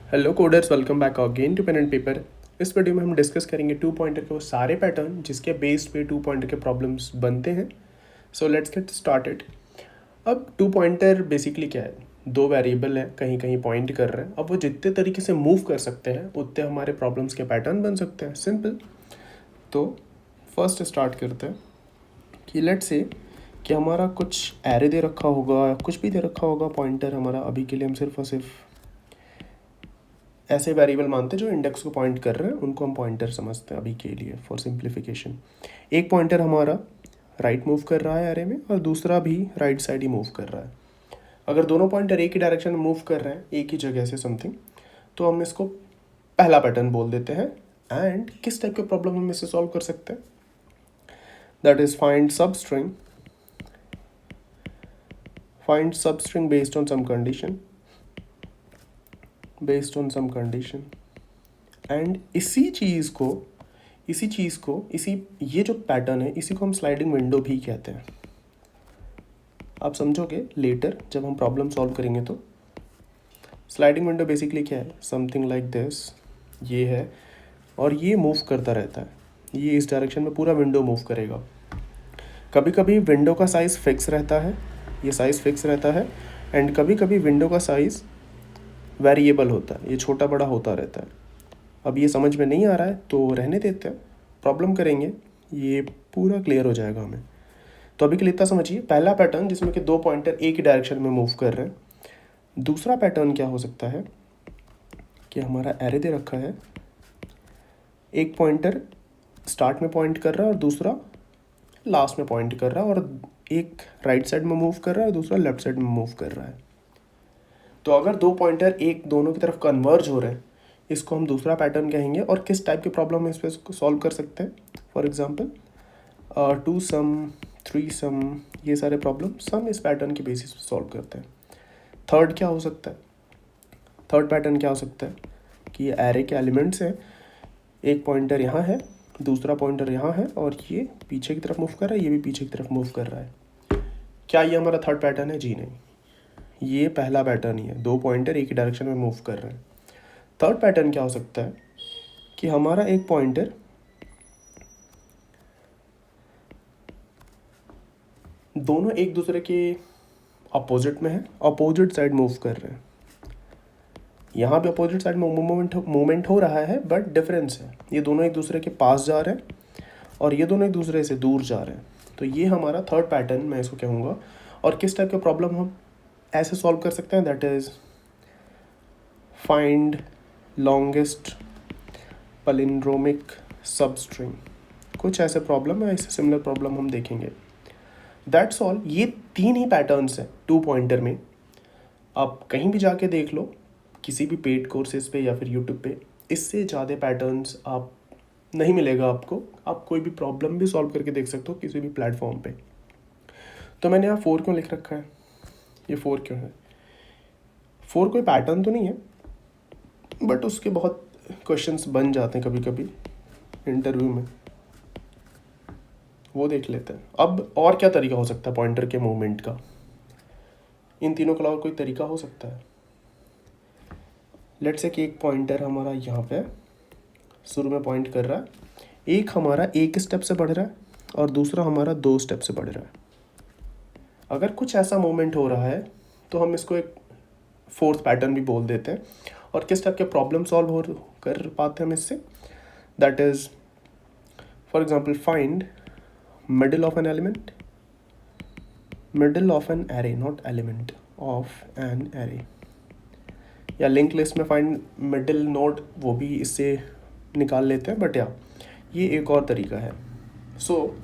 Hello coders, welcome back again to pen and paper. इस video में हम discuss करेंगे टू पॉइंटर के वो सारे पैटर्न जिसके बेस्ड पे टू पॉइंटर के प्रॉब्लम्स बनते हैं। So let's get started. अब टू पॉइंटर बेसिकली क्या है, दो वेरिएबल है, कहीं कहीं पॉइंट कर रहे हैं। अब वो जितने तरीके से मूव कर सकते हैं उतने हमारे प्रॉब्लम्स के पैटर्न बन सकते हैं। सिंपल। तो फर्स्ट स्टार्ट करते हैं कि लेट्स से कि हमारा कुछ एरे दे रखा होगा या कुछ भी दे रखा होगा पॉइंटर हमारा। अभी के लिए हम सिर्फ और सिर्फ ऐसे वेरिएबल मानते हैं जो इंडेक्स को पॉइंट कर रहे हैं, उनको हम पॉइंटर समझते हैं अभी के लिए फॉर सिंप्लीफिकेशन। एक पॉइंटर हमारा राइट मूव कर रहा है एरे में और दूसरा भी राइट साइड ही मूव कर रहा है। अगर दोनों पॉइंटर एक ही डायरेक्शन में मूव कर रहे हैं एक ही जगह से समथिंग, तो हम इसको पहला पैटर्न बोल देते हैं। एंड किस टाइप के प्रॉब्लम हम इसे सॉल्व कर सकते हैं, that is find substring based on some condition. And इसी ये जो पैटर्न है इसी को हम स्लाइडिंग विंडो भी कहते हैं। आप समझोगे लेटर जब हम प्रॉब्लम सॉल्व करेंगे। तो स्लाइडिंग विंडो बेसिकली क्या है, समथिंग लाइक दिस। ये है और ये मूव करता रहता है, ये इस डायरेक्शन में पूरा विंडो मूव करेगा। कभी कभी विंडो का साइज़ फिक्स रहता है, ये साइज़ फिक्स रहता है। एंड कभी कभी विंडो का साइज़ वेरिएबल होता है, ये छोटा बड़ा होता रहता है। अब ये समझ में नहीं आ रहा है तो रहने देते हैं, प्रॉब्लम करेंगे, ये पूरा क्लियर हो जाएगा हमें। तो अभी के लिए इतना समझिए, पहला पैटर्न जिसमें कि दो पॉइंटर एक ही डायरेक्शन में मूव कर रहे हैं। दूसरा पैटर्न क्या हो सकता है कि हमारा एरे दे रखा है, एक पॉइंटर स्टार्ट में पॉइंट कर रहा है और दूसरा लास्ट में पॉइंट कर रहा है, और एक राइट साइड में मूव कर रहा है और दूसरा लेफ्ट साइड में मूव कर रहा है। तो अगर दो पॉइंटर एक दोनों की तरफ कन्वर्ज हो रहे हैं, इसको हम दूसरा पैटर्न कहेंगे। और किस टाइप के प्रॉब्लम इस पर सॉल्व कर सकते हैं, for example two sum, three sum, ये सारे प्रॉब्लम सम इस पैटर्न के बेसिस पे सॉल्व करते हैं। थर्ड क्या हो सकता है, थर्ड पैटर्न क्या हो सकता है कि ये एरे के एलिमेंट्स हैं, एक पॉइंटर यहाँ है, दूसरा पॉइंटर यहाँ है, और ये पीछे की तरफ मूव कर रहा है, ये भी पीछे की तरफ मूव कर रहा है। क्या ये हमारा थर्ड पैटर्न है? जी नहीं, ये पहला पैटर्न ही है, दो पॉइंटर एक ही डायरेक्शन में मूव कर रहे हैं। थर्ड पैटर्न क्या हो सकता है कि हमारा एक पॉइंटर दोनों एक दूसरे के अपोजिट में है, अपोजिट साइड मूव कर रहे हैं। यहाँ भी अपोजिट साइड में मूवमेंट हो रहा है, बट डिफरेंस है, ये दोनों एक दूसरे के पास जा रहे हैं और ये दोनों एक दूसरे से दूर जा रहे हैं। तो ये हमारा थर्ड पैटर्न मैं इसको कहूँगा। और किस टाइप के प्रॉब्लम हम ऐसे सॉल्व कर सकते हैं, that is find longest palindromic substring. कुछ ऐसे प्रॉब्लम है, ऐसे सिमिलर प्रॉब्लम हम देखेंगे। That's all. ये तीन ही पैटर्न्स हैं टू पॉइंटर में। आप कहीं भी जाके देख लो, किसी भी पेड कोर्सेज पे या फिर यूट्यूब पे, इससे ज़्यादा पैटर्न्स आप नहीं मिलेगा आपको। आप कोई भी प्रॉब्लम भी सॉल्व करके देख सकते हो किसी भी प्लेटफॉर्म पे। तो मैंने यहाँ 4 क्यों लिख रखा है, ये 4 क्यों है? 4 कोई पैटर्न तो नहीं है, बट उसके बहुत क्वेश्चंस बन जाते हैं कभी कभी इंटरव्यू में, वो देख लेते हैं। अब और क्या तरीका हो सकता है पॉइंटर के मूवमेंट का, इन तीनों के अलावा कोई तरीका हो सकता है? लेट्स से कि एक पॉइंटर हमारा यहाँ पे शुरू में पॉइंट कर रहा है, एक हमारा एक स्टेप से बढ़ रहा है और दूसरा हमारा 2 स्टेप से बढ़ रहा है। अगर कुछ ऐसा मूवमेंट हो रहा है तो हम इसको एक फोर्थ पैटर्न भी बोल देते हैं। और किस टाइप के प्रॉब्लम सॉल्व हो कर पाते हैं हम इससे, that is for example find middle of an element, middle of an array, not element, of an array. या लिंक लिस्ट में फाइंड मिडिल नोड, वो भी इससे निकाल लेते हैं, बट या ये एक और तरीका है। So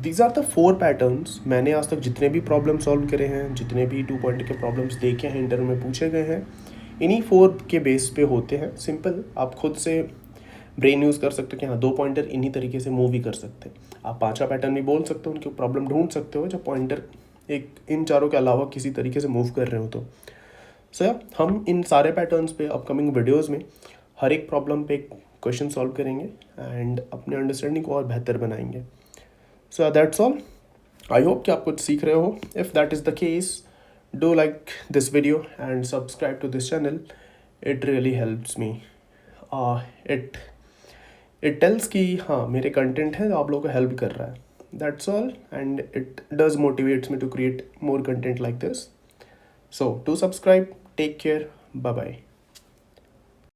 these are the 4 patterns. मैंने आज तक जितने भी प्रॉब्लम सॉल्व करे हैं, जितने भी टू पॉइंट के प्रॉब्लम्स देखे हैं, इंटरव्यू में पूछे गए हैं, इन्हीं 4 के बेस पे होते हैं। सिंपल, आप खुद से ब्रेन यूज़ कर सकते हो कि हाँ, 2 पॉइंटर इन्हीं तरीके से मूव ही कर सकते हैं। आप 5वां पैटर्न भी बोल सकते हो, उनके प्रॉब्लम ढूंढ सकते हो जब पॉइंटर एक इन चारों के अलावा किसी तरीके से मूव कर रहे हो। तो सो हम इन सारे पैटर्न्स पे अपकमिंग वीडियोस में हर एक प्रॉब्लम पे क्वेश्चन सॉल्व करेंगे एंड अपने अंडरस्टैंडिंग को और बेहतर बनाएंगे। So that's all. I hope कि आप कुछ सीख रहे हो। If that is the case, do like this video and subscribe to this channel it really helps me. It it tells कि हाँ मेरे कंटेंट है आप लोगों को हेल्प कर रहा है, that's all, and it does motivates me to create more content like this. So do subscribe, take care, bye bye.